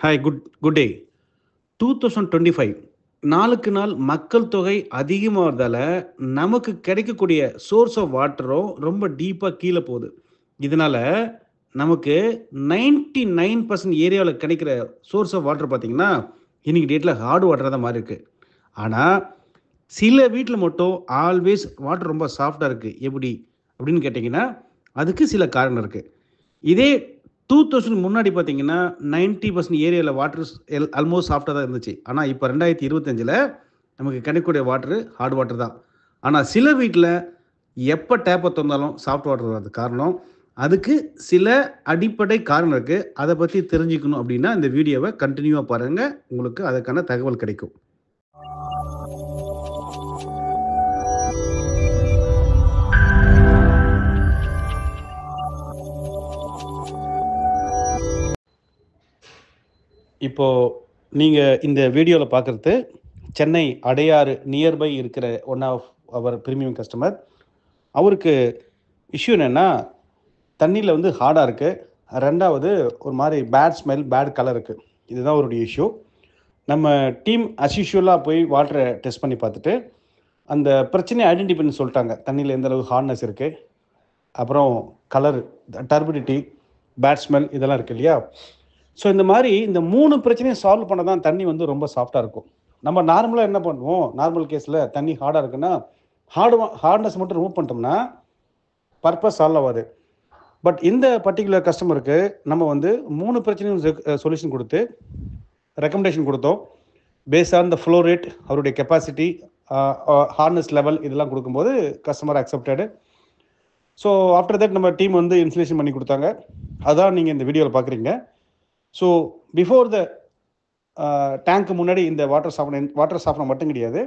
Hi good day. 2025 நாளுக்கு நாள் மக்கள் தொகை அதிகமாகிறதால நமக்கு கிடைக்கக்கூடிய சோர்ஸ் ஆஃப் வாட்டரும் ரொம்ப டீப்பாக கீழே போகுது. இதனால நமக்கு 99% ஏரியாவில் கிடைக்கிற சோர்ஸ் ஆஃப் வாட்டர் பார்த்தீங்கன்னா இன்னைக்கு டேட்டில் ஹார்டு வாட்டராக தான் மாறி இருக்கு. ஆனால் சில வீட்டில் மட்டும் ஆல்வேஸ் வாட்டர் ரொம்ப சாஃப்டாக இருக்குது. எப்படி அப்படின்னு கேட்டிங்கன்னா அதுக்கு சில காரணம் இருக்குது. இதே 2000 முன்னாடி பார்த்தீங்கன்னா 90% ஏரியாவில் வாட்டர் ஆல்மோஸ்ட் சாஃப்டாக தான் இருந்துச்சு. ஆனால் இப்போ 2025 நமக்கு கிடைக்கக்கூடிய வாட்டரு ஹார்ட் வாட்டர் தான். ஆனால் சில வீட்டில் எப்போ டேப்பை திறந்தாலும் சாஃப்ட் வாட்டர் வர்றது காரணம் அதுக்கு சில அடிப்படை காரணம் இருக்குது. அதை பற்றி தெரிஞ்சுக்கணும் அப்படின்னா இந்த வீடியோவை கண்டினியூவாக பாருங்கள், உங்களுக்கு அதுக்கான தகவல் கிடைக்கும். இப்போது நீங்கள் இந்த வீடியோவில் பார்க்குறது சென்னை அடையாறு நியர்பை இருக்கிற one of our premium customer. அவருக்கு இஷ்யூ என்னென்னா தண்ணியில் வந்து ஹார்டாக இருக்குது, ரெண்டாவது ஒரு மாதிரி பேட் ஸ்மெல், பேட் கலர் இருக்குது. இதுதான் அவருடைய இஷ்யூ. நம்ம டீம் அஸ்யூஷுவலாக போய் வாட்டரை டெஸ்ட் பண்ணி பார்த்துட்டு அந்த பிரச்சனையை ஐடென்டிஃபை பண்ணி சொல்லிட்டாங்க. தண்ணியில் எந்த அளவுக்கு ஹார்ட்னஸ் இருக்குது, அப்புறம் கலர், டர்பிடிட்டி, பேட் ஸ்மெல் இதெல்லாம் இருக்குது இல்லையா. ஸோ இந்த மாதிரி இந்த 3 பிரச்சனையும் சால்வ் பண்ண தான் தண்ணி வந்து ரொம்ப சாஃப்டாக இருக்கும். நம்ம நார்மலாக என்ன பண்ணுவோம், நார்மல் கேஸில் தண்ணி ஹார்டாக இருக்குன்னா ஹார்ட்னஸ் மட்டும் ரிமூவ் பண்ணிட்டோம்னா பர்பஸ் சால்வ் ஆகாது. பட் இந்த பர்டிகுலர் கஸ்டமருக்கு நம்ம வந்து 3 பிரச்சனையும் சொல்யூஷன் கொடுத்து ரெக்கமெண்டேஷன் கொடுத்தோம். Paste on the flow rate, அவருடைய கெப்பாசிட்டி, ஹார்ட்னஸ் லெவல் இதெல்லாம் கொடுக்கும்போது customer accepted. So after that நம்ம டீம் வந்து இன்ஸ்டலேஷன் பண்ணி கொடுத்தாங்க. அதான் நீங்கள் இந்த வீடியோவில் பார்க்குறீங்க. ஸோ பிஃபோர் த டேங்க்கு முன்னாடி இந்த வாட்டர் சாஃப்ட்னர் மட்டும் கிடையாது,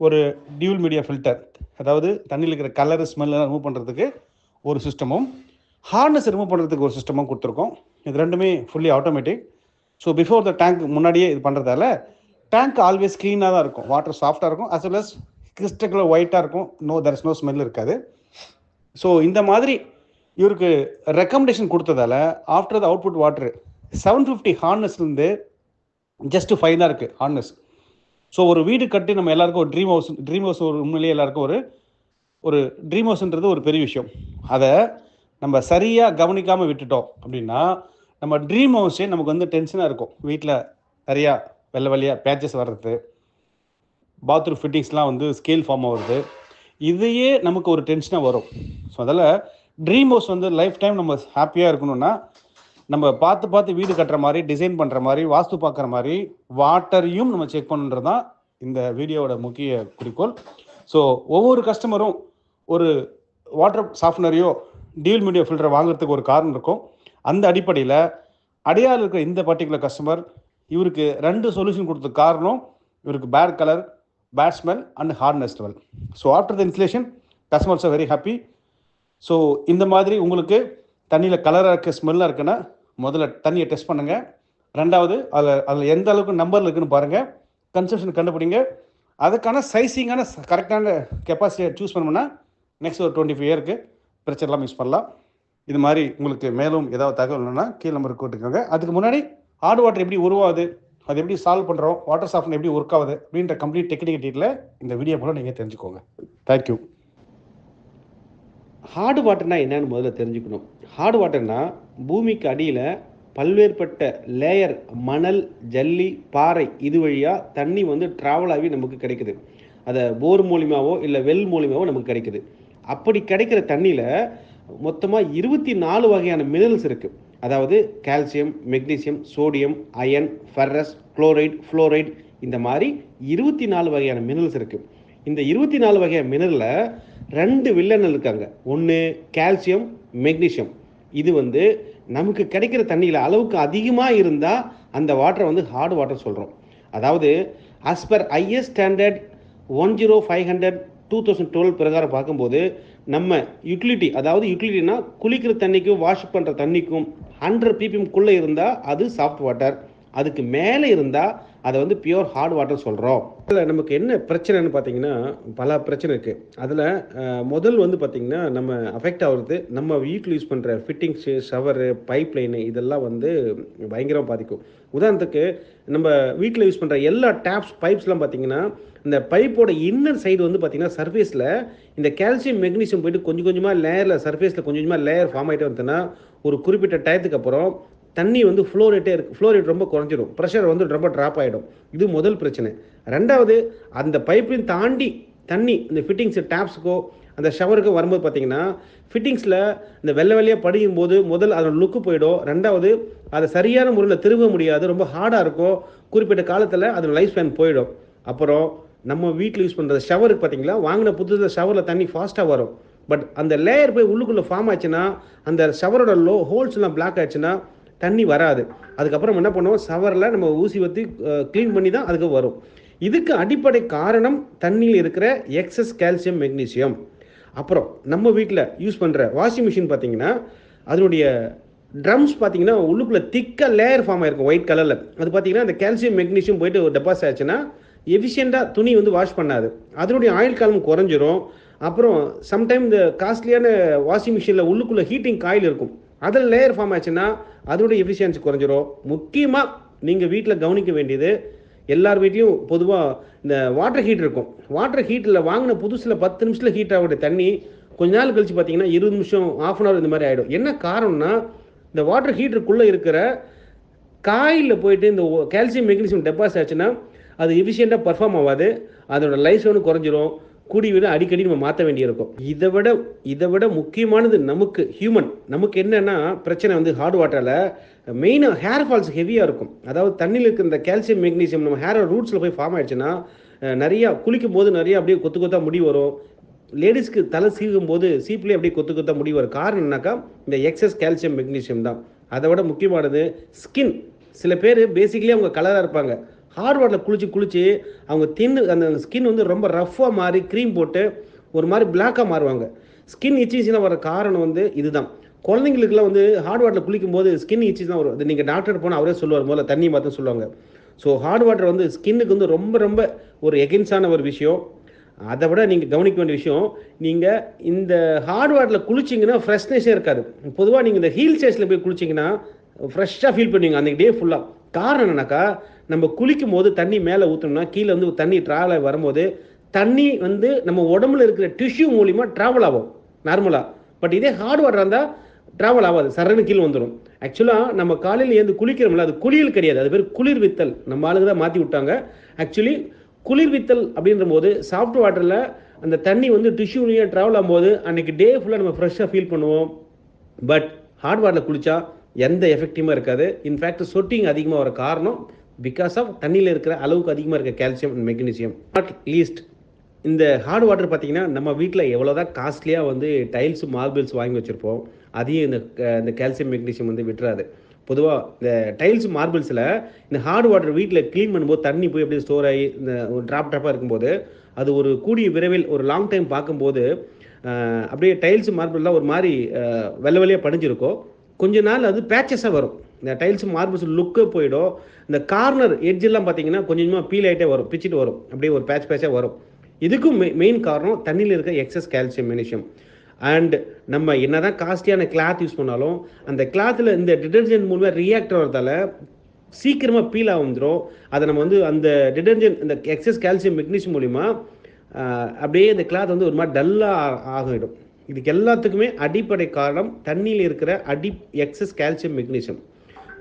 ஒரு டியூல் மீடியா ஃபில்டர், அதாவது தண்ணியில் இருக்கிற கலர், ஸ்மெல்லாம் ரிமூவ் பண்ணுறதுக்கு ஒரு சிஸ்டமும், ஹார்ட்னஸ் ரிமூவ் பண்ணுறதுக்கு ஒரு சிஸ்டமும் கொடுத்துருக்கோம். இது ரெண்டுமே fully automatic. So before the tank முன்னாடியே இது பண்ணுறதால டேங்க் ஆல்வேஸ் க்ளீனாக தான் இருக்கும், வாட்டர் சாஃப்டாக இருக்கும், அஸ் வெல் அஸ் கிறிஸ்டல் ஒயிட்டாக இருக்கும், தெர் இஸ் நோ ஸ்மெல் இருக்காது. ஸோ இந்த மாதிரி இவருக்கு ரெக்கமெண்டேஷன் கொடுத்ததால ஆஃப்டர் த அவுட்புட் வாட்டர் 750 ஹார்ட்னஸ்லேருந்து ஜஸ்ட் 5 தான் இருக்குது ஹார்ட்னஸ். ஸோ ஒரு வீடு கட்டி நம்ம எல்லாருக்கும் ஒரு ட்ரீம் ஹவுஸ் ஒரு உண்மையிலேயே எல்லாருக்கும் ஒரு ட்ரீம் ஹவுஸ்ன்றது ஒரு பெரிய விஷயம். அதை நம்ம சரியாக கவனிக்காமல் விட்டுட்டோம் அப்படின்னா நம்ம ட்ரீம் ஹவுஸே நமக்கு வந்து டென்ஷனாக இருக்கும். வீட்டில் நிறையா வெள்ளையாக பேச்சஸ் வர்றது, பாத்ரூம் ஃபிட்டிங்ஸ்லாம் வந்து ஸ்கேல் ஃபார்ம் ஆகுறது, இதையே நமக்கு ஒரு டென்ஷனாக வரும். ஸோ அதில் ட்ரீம் ஹவுஸ் வந்து லைஃப் டைம் நம்ம ஹாப்பியாக இருக்கணும்னா நம்ம பார்த்து வீடு கட்டுற மாதிரி, டிசைன் பண்ணுற மாதிரி, வாஸ்து பார்க்குற மாதிரி வாட்டரையும் நம்ம செக் பண்ணுன்றது தான் இந்த வீடியோவோட முக்கிய குறிக்கோள். ஸோ ஒவ்வொரு கஸ்டமரும் ஒரு வாட்டர் சாஃப்ட்னரையோ டியூல் மீடியா ஃபில்டரை வாங்குறதுக்கு ஒரு காரணம் இருக்கும். அந்த அடிப்படையில் அடையாறு இருக்கிற இந்த பர்டிகுலர் கஸ்டமர் இவருக்கு 2 சொல்யூஷன் கொடுத்த காரணம் இவருக்கு bad colour, bad smell and hardness level. So after the installation customers are very happy. So இந்த மாதிரி உங்களுக்கு தண்ணியில் கலராக இருக்குது, ஸ்மெல்லாக இருக்குன்னா முதல்ல தண்ணியை டெஸ்ட் பண்ணுங்கள். ரெண்டாவது அதில் எந்த அளவுக்கு நம்பரில் இருக்குன்னு பாருங்கள், கன்சப்ஷன் கண்டுபிடிங்க. அதுக்கான சைஸிங்கான கரெக்டான கெப்பாசிட்டியை சூஸ் பண்ணோம்னா நெக்ஸ்ட் ஒரு 25 இயருக்கு பிரச்சனைலாம் யூஸ் பண்ணலாம். இது மாதிரி உங்களுக்கு மேலும் ஏதாவது தகவல் இல்லைன்னா கீழே நம்பருக்கு கூட்டுக்கோங்க. அதுக்கு முன்னாடி ஹார்ட் வாட்டர் எப்படி உருவாகுது, அது எப்படி சால்வ் பண்ணுறோம், வாட்டர் சாஃப்ட்னர் எப்படி ஒர்க் ஆகுது அப்படின்ற கம்ப்ளீட் டெக்னிக்கல் டீட்டெயிலை இந்த வீடியோ போல நீங்கள் தெரிஞ்சுக்கோங்க. தேங்க்யூ. ஹார்டு வாட்டர்னா என்னன்னு முதல்ல தெரிஞ்சுக்கணும். ஹார்டு வாட்டர்னா பூமிக்கு அடியில் பல்வேறுபட்ட லேயர், மணல், ஜல்லி, பாறை இது வழியாக தண்ணி வந்து ட்ராவல் ஆகி நமக்கு கிடைக்குது. அதை போர் மூலியமாவோ இல்லை வெல் மூலியமாவோ நமக்கு கிடைக்குது. அப்படி கிடைக்கிற தண்ணியில் மொத்தமாக 24 வகையான மினரல்ஸ் இருக்குது. அதாவது calcium, magnesium, sodium, iron, ferrous, chloride, fluoride, இந்த மாதிரி 24 வகையான மினரல்ஸ் இருக்குது. இந்த 24 வகையான மினரலில் 2 வில்லன் இருக்காங்க. ஒன்று கால்சியம், மெக்னீசியம். இது வந்து நமக்கு கிடைக்கிற தண்ணியில் அளவுக்கு அதிகமாக இருந்தால் அந்த வாட்டரை வந்து ஹார்டு வாட்டர் சொல்கிறோம். அதாவது ஆஸ் பர் ஐஎஸ் ஸ்டாண்டர்ட் 10500 2012 பிரகாரம் பார்க்கும்போது நம்ம யூட்டிலிட்டி, அதாவது யூட்டிலிட்டினா குளிக்கிற தண்ணிக்கும் வாஷ் பண்ணுற தண்ணிக்கும் 100 ppmக்குள்ளே இருந்தால் அது சாஃப்ட் வாட்டர், அதுக்கு மேலே இருந்தால் அதை வந்து பியூர் ஹார்ட் வாட்டர் சொல்கிறோம். அதில் நமக்கு என்ன பிரச்சனைன்னு பார்த்தீங்கன்னா பல பிரச்சனை இருக்குது. அதில் முதல் வந்து பார்த்திங்கன்னா நம்ம அஃபெக்ட் ஆகுறது நம்ம வீட்டில் யூஸ் பண்ணுற ஃபிட்டிங்ஸு, ஷவரு, பைப் லைனு இதெல்லாம் வந்து பயங்கரமாக பாதிக்கும். உதாரணத்துக்கு நம்ம வீட்டில் யூஸ் பண்ணுற எல்லா டேப்ஸ், பைப்ஸ்லாம் பார்த்திங்கன்னா இந்த பைப்போட இன்னர் சைடு வந்து பார்த்திங்கன்னா சர்ஃபேஸில் இந்த கால்சியம் மெக்னீசியம் போயிட்டு கொஞ்சம் கொஞ்சமாக லேயரில் சர்ஃபேஸில் கொஞ்சம் கொஞ்சமாக லேயர் ஃபார்ம் ஆகிட்டே வந்துன்னா ஒரு குறிப்பிட்ட டயத்துக்கு அப்புறம் தண்ணி வந்து ஃப்ளோ ரேட் ரொம்ப குறைஞ்சிடும், ப்ரெஷர் வந்து ரொம்ப ட்ராப் ஆகிடும். இது முதல் பிரச்சனை. ரெண்டாவது, அந்த பைப்பையும் தாண்டி தண்ணி இந்த ஃபிட்டிங்ஸ் டேப்ஸுக்கோ அந்த ஷவருக்கோ வரும்போது பார்த்தீங்கன்னா ஃபிட்டிங்ஸில் இந்த வெள்ளையாக படிக்கும் போது முதல் அதோட லுக்கு போயிடும். ரெண்டாவது, அதை சரியான முறையில் திரும்ப முடியாது, ரொம்ப ஹார்டாக இருக்கும். குறிப்பிட்ட காலத்தில் அதோட லைஃப் ஸ்பேன் போயிடும். அப்புறம் நம்ம வீட்டில் யூஸ் பண்ணுற ஷவருக்கு பார்த்தீங்களா, வாங்கின புதுசில் ஷவரில் தண்ணி ஃபாஸ்ட்டாக வரும். பட் அந்த லேயர் போய் உள்ளுக்குள்ளே ஃபார்ம் ஆச்சுன்னா அந்த ஷவரோட ஹோல்ஸ்லாம் பிளாக் ஆச்சுன்னா தண்ணி வராது. அதுக்கப்புறம் என்ன பண்ணுவோம், ஷவரில் நம்ம ஊசி வச்சு க்ளீன் பண்ணி தான் அதுக்கு வரும். இதுக்கு அடிப்படை காரணம் தண்ணியில் இருக்கிற எக்ஸஸ் கால்சியம், மெக்னீசியம். அப்புறம் நம்ம வீட்டில் யூஸ் பண்ணுற வாஷிங் மிஷின் பார்த்தீங்கன்னா அதனுடைய ட்ரம்ஸ் பார்த்தீங்கன்னா உள்ளுக்குள்ளே திக்காக லேயர் ஃபார்ம் ஆகிருக்கும் ஒயிட் கலரில். அது பார்த்தீங்கன்னா அந்த கால்சியம், மெக்னீசியம் போயிட்டு ஒரு டெபாசிட் ஆச்சுன்னா எஃபிஷியண்ட்டாக துணி வந்து வாஷ் பண்ணாது, அதனுடைய ஆயில் காலம் குறைஞ்சிரும். அப்புறம் சம்டைம் இந்த காஸ்ட்லியான வாஷிங் மிஷினில் உள்ளுக்குள்ளே ஹீட்டிங் காயில் இருக்கும், அதில் லேயர் ஃபார்ம் ஆச்சுன்னா அதோடைய எஃபிஷியன்சி குறைஞ்சிரும். முக்கியமாக நீங்கள் வீட்டில் கவனிக்க வேண்டியது, எல்லார் வீட்லேயும் பொதுவாக இந்த வாட்டர் ஹீட்டர் இருக்கும். வாட்டர் ஹீட்டரில் வாங்கின புதுசில் 10 நிமிஷத்தில் ஹீட் ஆகக்கூடிய தண்ணி கொஞ்ச நாள் கழிச்சு பார்த்தீங்கன்னா 20 நிமிஷம், ½ அன் ஹவர் இந்த மாதிரி ஆகிடும். என்ன காரணம்னா இந்த வாட்டர் ஹீட்டருக்குள்ளே இருக்கிற காயில் போயிட்டு இந்த கால்சியம், மெக்னீசியம் டெபாசிட் ஆச்சுன்னா அது எஃபிஷியண்ட்டாக பர்ஃபார்ம் ஆகாது, அதோட லைஃப் ஸ்பேன் குறைஞ்சிரும். கூடி விட அடிக்கடி நம்ம மாற்ற வேண்டியிருக்கும். இதை விட முக்கியமானது நமக்கு என்னென்னா பிரச்சனை வந்து ஹார்ட் வாட்டரில் மெயினாக ஹேர் ஃபால்ஸ் ஹெவியாக இருக்கும். அதாவது தண்ணியில் இருக்கிற இந்த கால்சியம், மெக்னீசியம் நம்ம ஹேரோட ரூட்ஸில் போய் ஃபார்ம் ஆயிடுச்சுன்னா நிறையா குளிக்கும் போது நிறையா அப்படியே கொத்து கொத்தா முடி வரும். லேடிஸ்க்கு தலை சீவும் போது சீப்லேயே அப்படியே கொத்து கொத்தா முடி வரும். காரணம் என்னக்கா இந்த எக்ஸஸ் கால்சியம், மெக்னீசியம் தான். அதை விட முக்கியமானது ஸ்கின். சில பேர் பேசிக்கலி அவங்க கலராக இருப்பாங்க, ஹார்ட் வாட்டரில் குளிச்சு அவங்க அந்த ஸ்கின் வந்து ரொம்ப ரஃப்பாக மாறி க்ரீம் போட்டு ஒரு மாதிரி பிளாக்காக மாறுவாங்க. ஸ்கின் இச்சிஸ்னா வர காரணம் வந்து இதுதான். குழந்தைங்களுக்குலாம் வந்து ஹார்ட் வாட்டரில் குளிக்கும் போது ஸ்கின் இச்சிஸ் தான் வரும். அது நீங்கள் டாக்டர் போனால் அவரே சொல்லுவார், முதல்ல தண்ணி மாற்ற சொல்லுவாங்க. ஸோ ஹார்ட் வாட்டர் வந்து ஸ்கின்னுக்கு வந்து ரொம்ப ரொம்ப ஒரு எகென்ஸ்டான ஒரு விஷயம். அதை விட நீங்கள் கவனிக்க வேண்டிய விஷயம், நீங்கள் இந்த ஹார்ட் வாட்டரில் குளிச்சிங்கன்னா ஃப்ரெஷ்னஸே இருக்காது. பொதுவாக நீங்கள் இந்த ஹீல் ஸ்டேஷனில் போய் குளிச்சிங்கன்னா ஃப்ரெஷ்ஷாக ஃபீல் பண்ணுவீங்க அன்றைக்கி டே ஃபுல்லாக. காரணம் என்னன்னாக்கா, நம்ம குளிக்கும் போது தண்ணி மேலே ஊற்றணும்னா கீழே வந்து தண்ணி ட்ராவல் ஆகி வரும்போது தண்ணி வந்து நம்ம உடம்புல இருக்கிற டிஷ்யூ மூலிமா ட்ராவல் ஆகும் நார்மலாக. பட் இதே ஹார்ட் வாட்டர் இருந்தால் ட்ராவல் ஆகாது, சரன்னு கீழே வந்துடும். ஆக்சுவலாக நம்ம காலையில் ஏந்து குளிக்கிறோம்ல, அது குளியல் கிடையாது, அது பேர் குளிர்வித்தல். நம்ம ஆளுங்க தான் மாற்றி விட்டாங்க. ஆக்சுவலி குளிர்வித்தல் அப்படின்ற போது சாஃப்ட் வாட்டரில் அந்த தண்ணி வந்து டிஷ்யூலேயே ட்ராவல் ஆகும்போது அன்றைக்கி டே ஃபுல்லாக நம்ம ஃப்ரெஷ்ஷாக ஃபீல் பண்ணுவோம். பட் ஹார்ட் வாட்டரில் குளித்தா எந்த எஃபெக்டிவாக இருக்காது. இன்ஃபேக்ட் சொட்டிங் அதிகமாக வர காரணம் பிகாஸ் ஆஃப் தண்ணியில் இருக்கிற அளவுக்கு அதிகமாக இருக்க calcium and magnesium. Not least இந்த ஹார்ட் வாட்டர் பார்த்தீங்கன்னா நம்ம வீட்டில் எவ்வளோதான் காஸ்ட்லியாக வந்து டைல்ஸ், மார்பிள்ஸ் வாங்கி வச்சுருப்போம், அதையும் இந்த கால்சியம், மெக்னீசியம் வந்து விட்டுறாது. பொதுவாக இந்த டைல்ஸ், மார்பிள்ஸில் இந்த ஹார்ட் வாட்டர் வீட்டில் க்ளீன் பண்ணும்போது தண்ணி போய் அப்படியே ஸ்டோர் ஆகி இந்த ஒரு ட்ராப்பாக இருக்கும்போது அது ஒரு கூடிய விரைவில் ஒரு லாங் டைம் பார்க்கும்போது அப்படியே டைல்ஸ், மார்பிள்லாம் ஒரு மாதிரி வெள்ளையாக படிஞ்சிருக்கும். கொஞ்ச நாள் அது பேச்சஸாக வரும். இந்த டைல்ஸ், மார்பிள்ஸ் லுக்கே போயிடும். இந்த கார்னர் எட்ஜெல்லாம் பார்த்தீங்கன்னா கொஞ்சம் கொஞ்சமாக பீல் ஆகிட்டே வரும், பிச்சுட்டு வரும், அப்படியே ஒரு பேட்சாக வரும். இதுக்கும் மெயின் காரணம் தண்ணியில் இருக்க எக்ஸஸ் கால்சியம், மெக்னீசியம். அண்ட் நம்ம என்ன தான் காஸ்ட்லியான கிளாத் யூஸ் பண்ணாலும் அந்த கிளாத்தில் இந்த டிடர்ஜென்ட் மூலமாக ரியாக்ட் ஆகிறதால சீக்கிரமாக பீல் ஆகிடும். அதை நம்ம வந்து அந்த டிடர்ஜென்ட் இந்த எக்ஸஸ் கால்சியம், மெக்னீசியம் மூலிமா அப்படியே இந்த கிளாத் வந்து ஒரு மாதிரி டல்லாக ஆகிடும். இதுக்கு எல்லாத்துக்குமே அடிப்படை காரணம் தண்ணியில் இருக்கிற excess calcium, magnesium.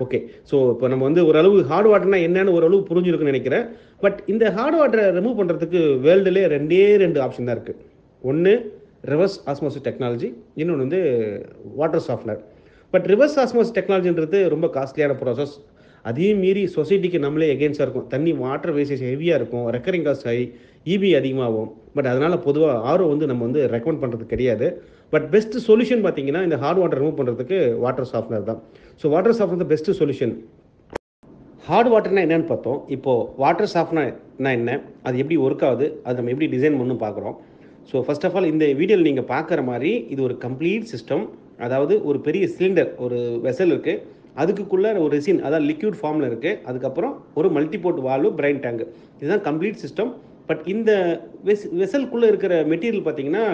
Okay, so இப்போ நம்ம வந்து ஓரளவு ஹார்ட் வாட்டர்னா என்னன்னு ஓரளவு புரிஞ்சிருக்குன்னு நினைக்கிறேன். பட் இந்த ஹார்ட் வாட்டரை ரிமூவ் பண்ணுறதுக்கு வேர்ல்டுலே 2 ஆப்ஷன் தான் இருக்குது. ஒன்று ரிவர்ஸ் ஆஸ்மோசிஸ் டெக்னாலஜி, இன்னொன்று வந்து water softener. But reverse osmosis டெக்னாலஜின்றது ரொம்ப காஸ்ட்லியான ப்ராசஸ். அதையும் மீறி சொசைட்டிக்கு நம்மளே எகென்ஸ்டாக இருக்கும். தண்ணி வாட்டர் வேஸ்டேஜ் ஹெவியாக இருக்கும், ரெக்கரிங் காஸ்ட் ஹை, இபி அதிகமாகும். பட் அதனால் பொதுவாக ஆர்ஓ வந்து நம்ம வந்து ரெக்கமெண்ட் பண்ணுறது கிடையாது. பட் பெஸ்ட் சொல்யூஷன் பார்த்தீங்கன்னா இந்த ஹார்ட் வாட்டர் ரிமூவ் பண்ணுறதுக்கு வாட்டர் சாஃப்ட்னர் தான். ஸோ வாட்டர் சாஃப்ட்னர் தான் பெஸ்ட் சொல்யூஷன். ஹார்ட் வாட்டர்னா என்னென்னு பார்த்தோம். இப்போது வாட்டர் சாஃப்ட்னா என்ன, அது எப்படி ஒர்க் ஆகுது, அது நம்ம எப்படி டிசைன் பண்ணணும் பார்க்குறோம். ஸோ ஃபர்ஸ்ட் ஆஃப் ஆல் இந்த வீடியோவில் நீங்கள் பார்க்குற மாதிரி இது ஒரு கம்ப்ளீட் சிஸ்டம். அதாவது ஒரு பெரிய சிலிண்டர், ஒரு வெசல் இருக்குது, அதுக்குள்ளே ஒரு ரெசின், அதாவது லிக்யூட் ஃபார்மில் இருக்குது. அதுக்கப்புறம் ஒரு மல்டிபோர்ட் வால்வு, பிரைன் டேங்க். இதுதான் கம்ப்ளீட் சிஸ்டம். பட் இந்த வெசல்குள்ளே இருக்கிற மெட்டீரியல் பார்த்தீங்கன்னா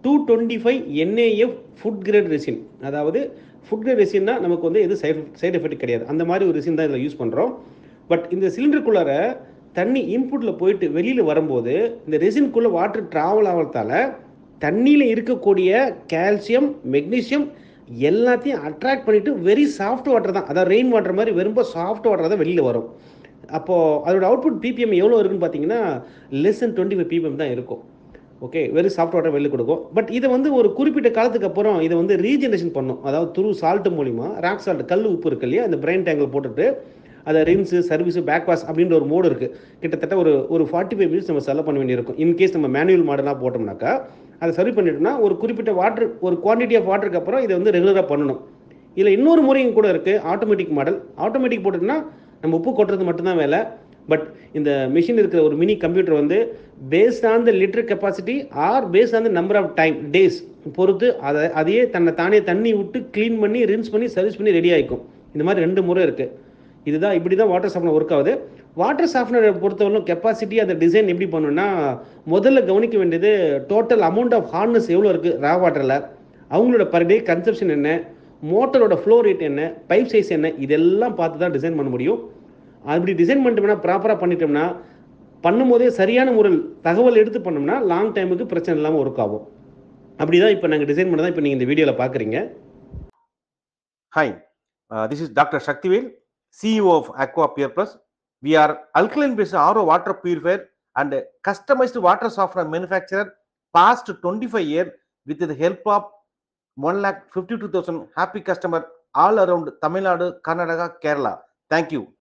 225 NAF ஃபுட் கிரேட் ரெசின். அதாவது ஃபுட் கிரேட் ரெசின்னா நமக்கு வந்து எது சைடு எஃபெக்ட் கிடையாது. அந்த மாதிரி ஒரு ரெசின் தான் இதில் யூஸ் பண்ணுறோம். பட் இந்த சிலிண்டருக்குள்ளார தண்ணி இன்புட்டில் போயிட்டு வெளியில் வரும்போது இந்த ரெசின்குள்ளே வாட்டர் ட்ராவல் ஆகிறதால தண்ணியில் இருக்கக்கூடிய கால்சியம், மெக்னீசியம் எல்லாத்தையும் அட்ராக்ட் பண்ணிவிட்டு வெரி சாஃப்ட் வாட்டர் தான், அதாவது ரெயின் வாட்டர் மாதிரி ரொம்ப சாஃப்ட் வாட்டர் தான் வெளியில் வரும். அப்போது அதோட அவுட்புட் பிபிஎம் எவ்வளோ இருக்குன்னு பார்த்தீங்கன்னா less than 25 ppm தான் இருக்கும். ஓகே, வெரி சாஃப்ட் வாட்டர் வெளில கொடுக்கும். பட் இதை வந்து ஒரு குறிப்பிட்ட காலத்துக்கு அப்புறம் இதை வந்து ரீஜெனரேஷன் பண்ணும். அதாவது த்ரூ சால்ட் மூலிமா, ராக் சால்ட், கல் உப்பு இருக்கு இல்லையா, அந்த பிரைன் டேங்கில் போட்டுட்டு அதை ரின்ஸு, சர்வீஸு, பேக் வாஷ் அப்படின்ற ஒரு மோடு இருக்குது. கிட்டத்தட்ட ஒரு 45 மினிட்ஸ் நம்ம செலவு பண்ண வேண்டியிருக்கும். இன்கேஸ் நம்ம மேனுவல் மாடலாக போட்டோம்னாக்கா அதை சரி பண்ணிட்டோம்னா ஒரு குறிப்பிட்ட வாட்டர், ஒரு குவான்டிட்டி ஆஃப் வாட்டருக்கு அப்புறம் இதை வந்து ரெகுலராக பண்ணணும். இதில் இன்னொரு முறையும் கூட இருக்குது, ஆட்டோமேட்டிக் மாடல். ஆட்டோமேட்டிக் போட்டுட்டுனா நம்ம உப்பு கொட்டுறது மட்டும்தான் வேலை. பட் இந்த மிஷின் இருக்கிற ஒரு மினி கம்ப்யூட்டர் வந்து based on the litre capacity or based on the number of time days பொறுத்து அதையே தானே தண்ணி விட்டு க்ளீன் பண்ணி, ரின்ஸ் பண்ணி, சர்வீஸ் பண்ணி ரெடி ஆகிக்கும். இந்த மாதிரி 2 முறை இருக்குது. இதுதான், இப்படி தான் வாட்டர் சாஃப்ட்னர் ஒர்க் ஆகுது. வாட்டர் சாஃப்ட்னரை பொறுத்தவரைக்கும் கெப்பாசிட்டி, அந்த டிசைன் எப்படி பண்ணணும்னா, முதல்ல கவனிக்க வேண்டியது டோட்டல் அமௌண்ட் ஆஃப் ஹார்ட்னஸ் எவ்வளோ இருக்குது ரா வாட்டரில், அவங்களோட பர் டே கன்சப்ஷன் என்ன, மோட்டரோட ஃப்ளோ ரேட் என்ன, பைப் சைஸ் என்ன, இதெல்லாம் பார்த்து தான் டிசைன் பண்ண முடியும். அப்படி டிசைன் பண்ணிட்டோம்னா, ப்ராப்பராக பண்ணிட்டோம்னா, பண்ணும்போதே சரியான முறையில் தகவல் எடுத்து பண்ணோம்னா லாங் டைமுக்கு பிரச்சனை இல்லாமல் ஒர்க் ஆகும். அப்படி தான் இப்போ நாங்கள் டிசைன் பண்ணதான் இப்போ நீங்கள் இந்த வீடியோவில் பார்க்குறீங்க. Hi, this is Dr. Shaktivel, CEO of Aqua Pure Plus. We are alkaline-based RO water purifier and customized water softener manufacturer past 25 years with the help of 1,52,000 happy customer all around Tamil Nadu, Karnataka, Kerala. Thank you.